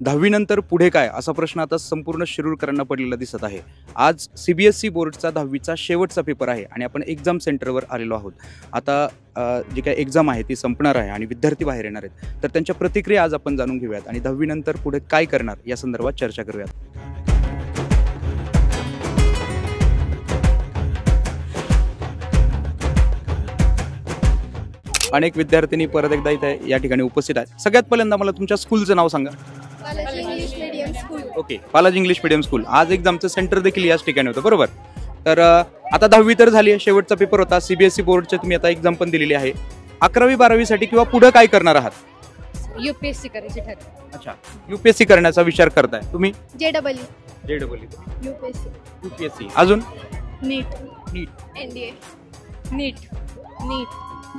10वी नंतर पुढे काय असा प्रश्न आता संपूर्ण शिरूरकरांना पडलेला दिसत आहे। आज CBSE बोर्डचा 10वीचा शेवटचा पेपर आहे आणि आपण एक्झाम सेंटरवर आलेलो आहोत। आता जी काही एक्झाम आहे ती संपणार आहे आणि विद्यार्थी बाहेर येणार आहेत, तर त्यांच्या प्रतिक्रिया आज आपण जाणून घेऊयात आणि 10वी नंतर पुढे काय करणार या संदर्भात चर्चा करूयात। अनेक विद्यार्थिनी परत एकदा इथे या ठिकाणी उपस्थित आहेत। सगळ्यात पहिल्यांदा मला तुमच्या स्कूलचं नाव सांगा। Balaji English medium school. Okay, Balaji English medium school. आज एक्झामचं सेंटर देखील याच ठिकाणी होतं, बरोबर? तर आता 10वी तर झाली आहे, शेवटचा पेपर होता। CBSE बोर्डचे तुम्ही आता एक्झाम पण दिलेली आहे। 11वी 12वी साठी किंवा पुढे काय करणार आहात? UPSC करायची ठरली। अच्छा, UPSC करण्याचा विचार करताय तुम्ही? JEE UPSC अजून नीट NDA नीट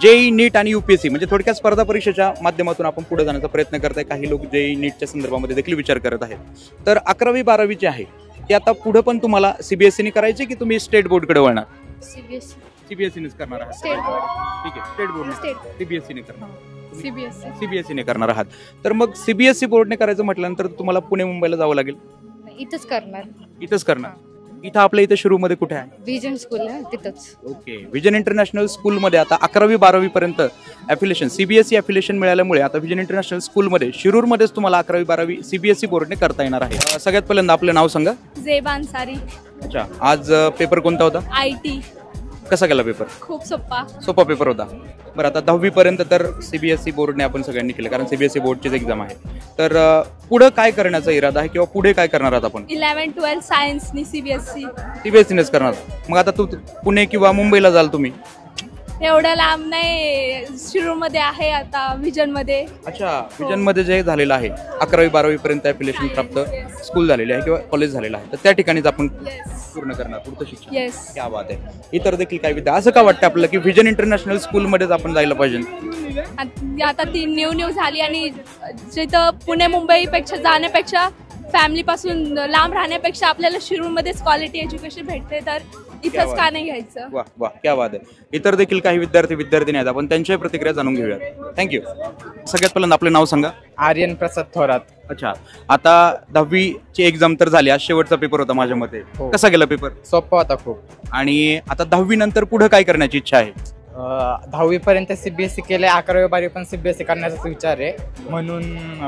JEE नीट आणि UPSC म्हणजे थोडक्यात स्पर्धा परीक्षेच्या माध्यमातून आपण पुढे जाण्याचा प्रयत्न करताय। काही लोक JEE नीटच्या संदर्भामध्ये देखील विचार करत आहेत। तर 11वी 12वी जे आहे ते आता पुढे पण तुम्हाला CBSE ने करायचे की तुम्ही स्टेट बोर्डकडे वळणार? CBSE नेच करणार आहात। State board. ठीक आहे, स्टेट बोर्ड CBSE ने करणार। CBSE ने करणार आहात। तर मग CBSE बोर्डने करायचं म्हटल्यानंतर तुम्हाला पुणे मुंबईला जावं लागेल? इथंच करणार। इथं आपल्या इथे शिरूरमध्ये कुठे आहे? विजन स्कूल आहे तिथंच। ओके, विजन इंटरनॅशनल स्कूलमध्ये आता 11वी 12वी पर्यंत ॲफिलिएशन CBSE ॲफिलिएशन मिळाल्यामुळे आता विजन इंटरनॅशनल स्कूलमध्ये शिरूरमध्येच तुम्हाला 11वी 12वी CBSE बोर्डने करता येणार आहे। सगळ्यात पहिल्यांदा आपलं नाव सांगा। जेबा अन्सारी। अच्छा, आज पेपर कोणता होता? IT। कसा गेला पेपर? खूप सोपा पेपर होता। बरं, आता 10वी पर्यंत तर CBSE बोर्डने आपण सगळ्यांनी केलं, कारण CBSE बोर्डचीच एक्झाम आहे। तर पुढे काय करण्याचा इरादा आहे किंवा पुढे काय करणार आहात आपण? 11-12 सायन्स नी CBSE नेच करणार। मग आता पुणे किंवा मुंबईला जाल तुम्ही? एवढ्या लांब नाही, शिरूरमध्ये आहे आता विजन मध्ये। अच्छा, विजन मध्ये जे झालेलं आहे 11वी 12वी पर्यंत ॲफिलिएशन प्राप्त स्कूल झालेले आहे किंवा कॉलेज झालेलं आहे, तर त्या ठिकाणीच आपण पूर्ण करणार पुढचं शिक्षण। क्या बात आहे। इतर देखील काय विद्यार्थी असं का वाटतं आपल्याला की विजन इंटरनॅशनल स्कूलमध्येच आपण जायला पाहिजे? आता ती न्यू झाली आणि जिथं पुणे मुंबई पेक्षा जाण्यापेक्षा फॅमिली पासून लांब राहण्यापेक्षा आपल्याला शिरूरमध्येच क्वालिटी एज्युकेशन भेटते, तर इथंच का नाही घ्यायचं? वाह वाह, क्या बात आहे। इतर देखील काही विद्यार्थी आहेत, आपण त्यांच्या प्रतिक्रिया जाणून घेऊया। थँक्यू। सगळ्यात पहिल्यांदा आपलं नाव सांगा। आर्यन प्रसाद थोरात। अच्छा, आता 10वी ची एक्झाम तर झाली, आज शेवटचा पेपर होता माझ्या मते। कसा गेला पेपर? सोपा होता खूप। आणि आता 10वी नंतर पुढे काय करण्याची इच्छा आहे? 10वी पर्यंत CBSE केले, 11वी 12वी पण CBSE करण्याचा विचार आहे, म्हणून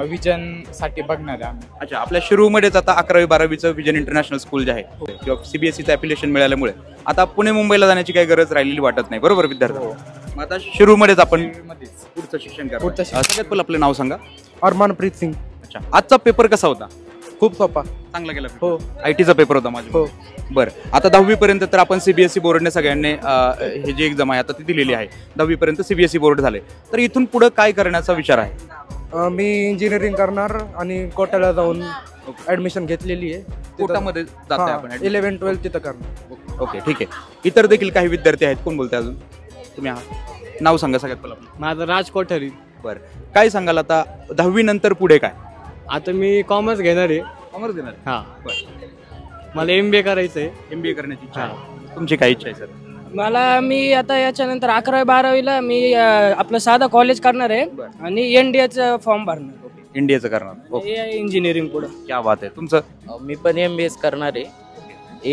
विजन साठी बघणार आहे। अच्छा, आपल्या शिरूरमध्येच आता 11वी 12वीचं विजन इंटरनॅशनल स्कूल जे आहे किंवा CBSEचं ॲफिलिएशन मिळाल्यामुळे आता पुणे मुंबईला जाण्याची काही गरज राहिलेली वाटत नाही, बरोबर विद्यार्थी? मग आता शिरूरमध्येच आपण पुढचं शिक्षण करणार। सगळ्यात पहिलं आपलं नाव सांगा। अरमानप्रीत सिंग। अच्छा, आजचा पेपर कसा होता? खूप सोपा, चांगला गेला। हो, IT चा पेपर होता माझा। हो। बरं, आता 10वी पर्यंत तर आपण CBSE बोर्डने सगळ्यांनी हे जी एक्झाम आहे आता ती दिलेली आहे। 10वी पर्यंत CBSE बोर्ड झाले, तर इथून पुढे काय करण्याचा विचार आहे? मी इंजिनिअरिंग करणार आणि कोटाला जाऊन ऍडमिशन घेतलेली आहे। कोटामध्ये जाताय आपण? 11-12 तिथं करणार। ओके, ठीक आहे। इतर देखील काही विद्यार्थी आहेत, कोण बोलताय अजून? तुम्ही आहात, नाव सांगा सगळ्यात पहिलं। माझं राज कोठारी। बरं, काय सांगाल आता 10वी नंतर पुढे काय? आता मी कॉमर्स घेणार आहे। कॉमर्स घेणार? हा, बरं। मला MBA करायचंय। MBA करण्याची इच्छा आहे? तुमची काय इच्छा आहे सर? मी आता याच्यानंतर 11वी 12वीला मी आपलं साधा कॉलेज करणार आहे आणि NDAचं फॉर्म भरणार। इंडियाचं करणार? इंजिनिअरिंग पुढे। क्या बात आहे। तुमचं? मी पण MBA करणार आहे,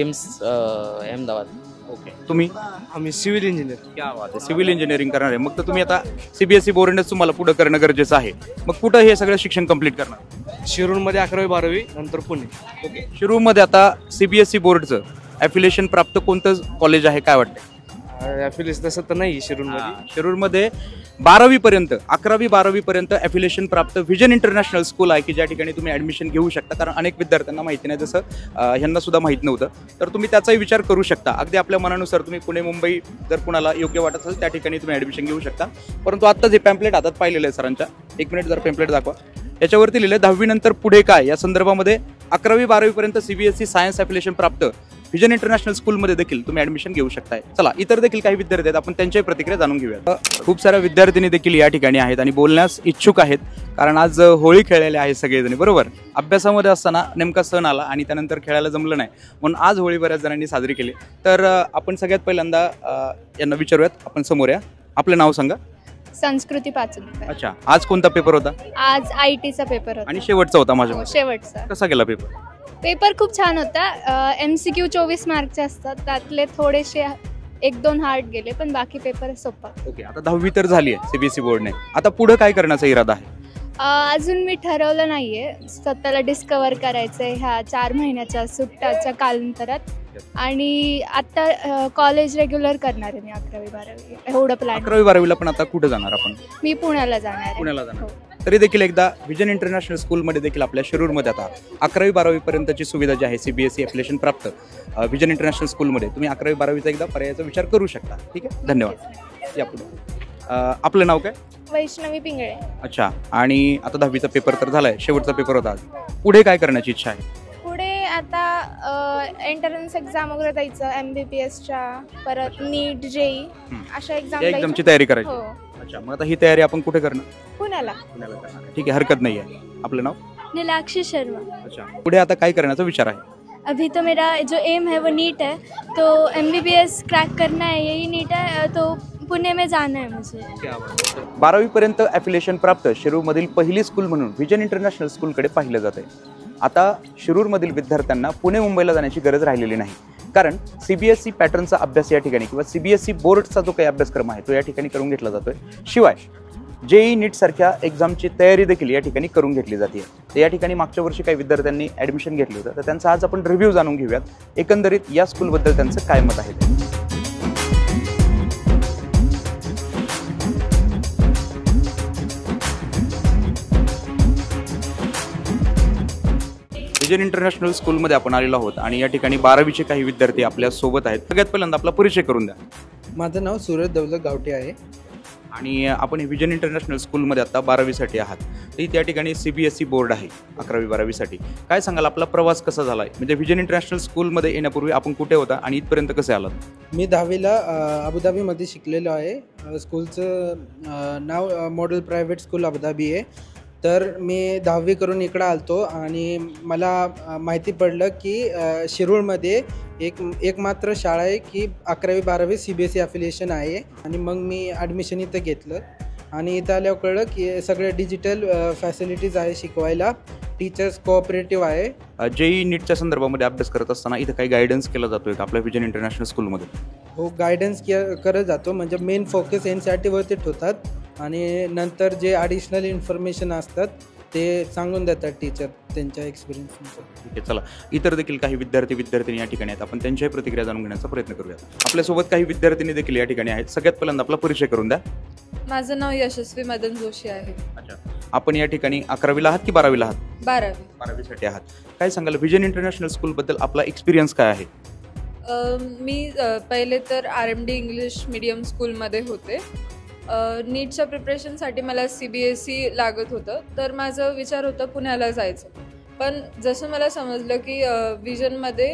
एम्स अहमदाबाद। ओके, तुम्ही? आम्ही सिव्हिल इंजिनियर। क्या बात आहे, सिव्हिल इंजिनिअरिंग करणार आहे। मग तर तुम्ही आता CBSE बोर्डनेच तुम्हाला पुढे करणं गरजेचं आहे। मग कुठं हे सगळं शिक्षण कंप्लीट करणार? शिरूरमध्ये 11वी 12वी नंतर पुणे। ओके, शिरूरमध्ये आता CBSE बोर्डचं ॲफिलिएशन प्राप्त कोणतं कॉलेज आहे, काय वाटतं? ॲफिलिएशन तसं तर नाही शिरूरमध्ये। शिरूरमध्ये 12वी पर्यंत 11वी 12वी पर्यंत ॲफिलिएशन प्राप्त विजन इंटरनॅशनल स्कूल आहे की ज्या ठिकाणी तुम्ही ॲडमिशन घेऊ शकता, कारण अनेक विद्यार्थ्यांना माहिती नाही, जसं ह्यांना सुद्धा माहीत नव्हतं। तर तुम्ही त्याचाही विचार करू शकता, अगदी आपल्या मनानुसार तुम्ही पुणे मुंबई जर कुणाला योग्य वाटत असेल त्या ठिकाणी तुम्ही ॲडमिशन घेऊ शकता। परंतु आत्ता जे पॅम्पलेट हातात पाहिलेलं आहे सरांच्या, 1 मिनिट जर पॅम्पलेट दाखवा, याच्यावरती लिहिलं 10वी नंतर पुढे काय या संदर्भामध्ये 11वी 12वी पर्यंत CBSE सायन्स ॲफिलिएशन प्राप्त विजन इंटरनॅशनल स्कूलमध्ये देखील तुम्ही ॲडमिशन घेऊ शकताय। चला, इतर देखील काही विद्यार्थी आहेत, आपण त्यांच्याही प्रतिक्रिया जाणून घेऊया। खूप साऱ्या विद्यार्थिनी देखील या ठिकाणी आहेत आणि बोलण्यास इच्छुक आहेत, कारण आज होळी खेळलेले आहेत सगळेजण, बरोबर? अभ्यासामध्ये असताना नेमका सण आला आणि त्यानंतर खेळायला जमलं नाही, म्हणून आज होळी बऱ्याच जणांनी साजरी केली। तर आपण सगळ्यात पहिल्यांदा यांना विचारूयात, आपण समोर या। आपलं नाव सांगा। संस्कृती पाचून. अच्छा, आज कोणता पेपर होता? आज IT चा पेपर होता आणि शेवटचा होता माझ्या मते. शेवटचा. कसा गेला पेपर? पेपर खूप छान होता. MCQ 24 मार्कचे असतात, त्यातले थोडेसे 1-2 हार्ड गेले, पण बाकी पेपर सोपा. ओके, आता 10वी तर झाली आहे CBSE बोर्डने. आता पुढे काय करण्याचा इरादा आहे? अजून मी ठरवलं नाहीये. स्वतःला डिस्कवर करायचंय ह्या 4 महिन्याच्या सुट्ट्याच्या कालांतरात. आणि आता कॉलेज रेग्युलर करणार आहे मी 11वी-12वी, एवढं प्लॅन. 11वी-12वीला पण आता कुठे जाणार आपण? मी पुण्याला जाणार आहे. पुण्याला जाणार. तरी देखील एकदा विजन इंटरनॅशनल स्कूलमध्ये देखील आपल्या शिरूरमध्ये आता 11वी-12वी पर्यंतची सुविधा जी आहे CBSE ॲफिलिएशन प्राप्त विजन इंटरनॅशनल स्कूलमध्ये तुम्ही 11वी-12वीचा एकदा पर्यायाचा विचार करू शकता. ठीक आहे, धन्यवाद. या पुढे आपलं नाव काय? वैष्णवी पिंगळे. अच्छा, आणि आता 10वीचा पेपर तर झालाय, शेवटचा पेपर होता आज. पुढे काय करण्याची इच्छा आहे? पुढे आता एंट्रन्स एक्झाम वगैरे द्यायचं, MBBSच्या, परत नीट JEE अशा या एक्झामची तयारी करायची. अच्छा, मग आता ही तयारी आपण कुठे करणार? पुण्याला. ठीक आहे, हरकत नाही आहे. आपलं नाव? नीलाक्षी शर्मा. अच्छा, पुढे आता काय करण्याचा विचार आहे? अभी तो मेरा जो एम है वो नीट है, तो MBBS क्रैक करना है, यही नीट है, तो पुणे में जाना है मुझे. 12वी पर्यंत ॲफिलिएशन प्राप्त शिरूरमधील पहिली स्कूल म्हणून विजन इंटरनॅशनल स्कूलकडे पाहिलं जात आहे. आता शिरूरमधील विद्यार्थ्यांना पुणे मुंबईला जाण्याची गरज राहिलेली नाही, कारण CBSE पॅटर्नचा अभ्यास या ठिकाणी किंवा CBSE बोर्डचा जो काही अभ्यासक्रम आहे तो या ठिकाणी करून घेतला जातोय. शिवाय JEE नीट सारख्या एक्झामची तयारी देखील या ठिकाणी करून घेतली जाते. तर या ठिकाणी मागच्या वर्षी काही विद्यार्थ्यांनी ॲडमिशन घेतलं होतं, तर त्यांचा आज आपण रिव्ह्यू जाणून घेऊयात. एकंदरीत या स्कूलबद्दल त्यांचं काय मत आहे. विजन इंटरनॅशनल स्कूलमध्ये आपण आलेलो आहोत आणि या ठिकाणी 12वीचे काही विद्यार्थी आपल्या सोबत आहेत. सगळ्यात पहिल्यांदा आपला परिचय करून द्या. माझं नाव सूरज दौलत गावटे आहे आणि आपण विजन इंटरनॅशनल स्कूलमध्ये आता 12वीसाठी आहात. तर त्या ठिकाणी CBSE बोर्ड आहे 11वी-12वीसाठी. काय सांगाल, आपला प्रवास कसा झाला आहे? म्हणजे विजन इंटरनॅशनल स्कूलमध्ये येण्यापूर्वी आपण कुठे होता आणि इथपर्यंत कसे आलात? मी 10वीला अबुधाबीमध्ये शिकलेलो आहे. स्कूलचं नाव मॉडेल प्रायव्हेट स्कूल अबुधाबी आहे. तर मी 10वी करून इकडं आलतो आणि मला माहिती पडलं की शिरूरमध्ये एक मात्र शाळा आहे की 11वी-12वी CBSE ॲफिलिएशन आहे. आणि मग मी ॲडमिशन इथं घेतलं आणि इथं आल्यावर कळलं की सगळे डिजिटल फॅसिलिटीज आहे शिकवायला, टीचर्स कोऑपरेटिव्ह आहे. JEE नीटच्या संदर्भामध्ये अभ्यास करत असताना इथं काही गायडन्स केला जातोय का आपल्या विजन इंटरनॅशनल स्कूलमध्ये? हो, गायडन्स करत जातो. म्हणजे मेन फोकस NCERT ठेवतात आणि नंतर जे ॲडिशनल इन्फॉर्मेशन असतात ते सांगून देतात टीचर त्यांच्या एक्सपिरियन्सनुसार. ठीक आहे, चला इतर देखील काही विद्यार्थी या ठिकाणी आहेत, आपण त्यांच्याही प्रतिक्रिया जाणून घेण्याचा प्रयत्न करूया. आपल्यासोबत काही विद्यार्थिनी देखील या ठिकाणी आहेत. सगळ्यात पहिल्यांदा आपला परिचय करून द्या. माझं नाव यशस्वी मदन जोशी आहे. अच्छा, आपण या ठिकाणी 11वीला आहात की 12वीला आहात? 12वी साठी आहात. काय सांगाल, विजन इंटरनॅशनल स्कूलबद्दल आपला एक्सपिरियन्स काय आहे? मी पहिले तर RMD इंग्लिश मीडियम स्कूलमध्ये होते. नीटच्या प्रिपरेशनसाठी मला CBSE लागत होतं, तर माझं विचार होता पुण्याला जायचं. पण जसं मला समजलं की विजनमध्ये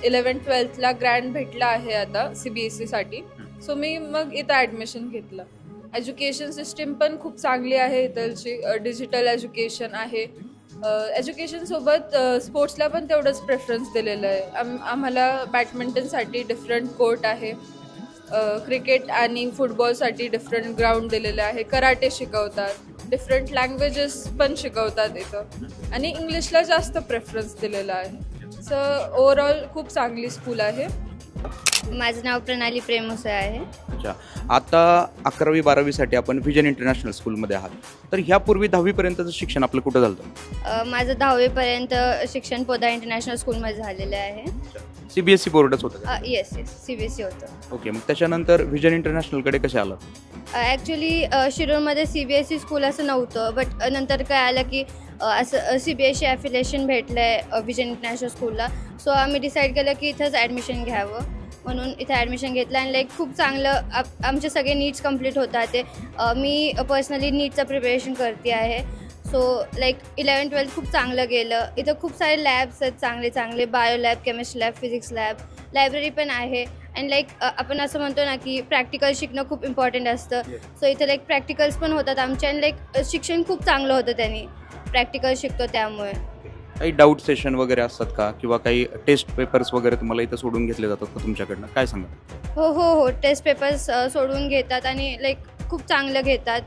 11th-12thला ग्रँट भेटला आहे आता CBSEसाठी, सो मी मग इथं ॲडमिशन घेतलं. एज्युकेशन सिस्टीम पण खूप चांगली आहे इथलची. डिजिटल एज्युकेशन आहे. एज्युकेशनसोबत स्पोर्ट्सला पण तेवढंच प्रेफरन्स दिलेलं आहे. आम्हाला बॅडमिंटनसाठी डिफरंट कोर्ट आहे, क्रिकेट आणि फुटबॉलसाठी डिफरंट ग्राउंड दिलेलं आहे. कराटे शिकवतात, डिफरंट लँग्वेजेस पण शिकवतात इथं, आणि इंग्लिशला जास्त प्रेफरन्स दिलेला आहे. सो ओव्हरऑल खूप चांगली स्कूल आहे. माझं नाव प्रणाली प्रेमोसे आहे. अच्छा, आता 11वी-12वीसाठी आपण विजन इंटरनॅशनल स्कूलमध्ये आहात. तर ह्यापूर्वी 10वीपर्यंतचं शिक्षण आपलं कुठं झालं? माझं 10वीपर्यंत शिक्षण पोदार इंटरनॅशनल स्कूलमध्ये झालेलं आहे. CBSE बोर्डच होतं? येस CBSE होतं. ओके, मग त्याच्यानंतर विजन इंटरनॅशनलकडे कसे आलं? ॲक्च्युली शिरूरमध्ये CBSE स्कूल असं नव्हतं, बट नंतर काय आलं की असं CBSE ॲफिलिएशन भेटलं आहे विजन इंटरनॅशनल स्कूलला. सो आम्ही डिसाईड केलं की इथंच ॲडमिशन घ्यावं, म्हणून इथं ॲडमिशन घेतलं. आणि खूप चांगलं आमचे सगळे नीड्स कंप्लीट होतात. ते मी पर्सनली नीटचं प्रिपरेशन करते आहे. सो 11th-12th खूप चांगलं गेलं. इथं खूप सारे लॅब्स आहेत चांगले bio lab, chemistry lab, physics lab, library पण आहे. आणि आपण असं म्हणतो ना की प्रॅक्टिकल शिकणं खूप इम्पॉर्टंट असतं. सो इथं प्रॅक्टिकल्स पण होतात आमचे, आणि शिक्षण खूप चांगलं होतं त्यांनी. प्रॅक्टिकल शिकतो त्यामुळे. काही डाऊट सेशन वगैरे असतात का, किंवा काही टेस्ट पेपर्स वगैरे तुम्हाला इथं सोडून घेतले जातात का तुमच्याकडनं? काय सांगा. हो, टेस्ट पेपर्स सोडून घेतात आणि खूप चांगलं घेतात.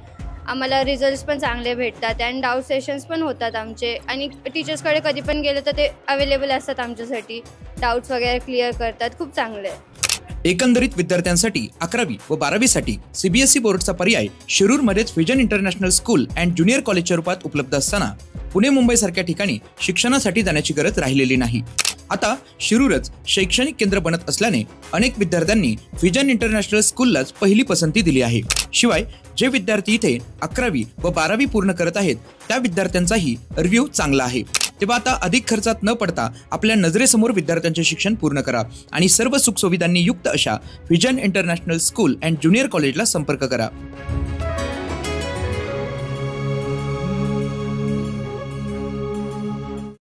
आम्हाला रिझल्ट्स पण चांगले भेटतात अँड डाऊट सेशन्स पण होतात आमचे आणि टीचर्सकडे कधी पण गेलं तर ते अवेलेबल असतात आमच्यासाठी. डाऊट्स वगैरे क्लिअर करतात. खूप चांगले आहे. एकंदरीत विद्यार्थ्यांसाठी 11वी व 12वीसाठी CBSE बोर्डचा पर्याय शिरूरमध्येच vision international school and junior कॉलेजच्या रूपात उपलब्ध असताना पुणे मुंबईसारख्या ठिकाणी शिक्षणासाठी जाण्याची गरज राहिलेली नाही. आता शिरूरच शैक्षणिक केंद्र बनत असल्याने अनेक विद्यार्थ्यांनी व्हिजन इंटरनॅशनल स्कूललाच पहिली पसंती दिली आहे. शिवाय जे विद्यार्थी इथे 11वी व 12वी पूर्ण करत आहेत त्या विद्यार्थ्यांचाही रिव्ह्यू चांगला आहे. तेव्हा आता अधिक खर्चात न पडता आपल्या नजरेसमोर विद्यार्थ्यांचे शिक्षण पूर्ण करा आणि सर्व सुखसुविधांनी युक्त अशा vision international school and junior कॉलेजला संपर्क करा.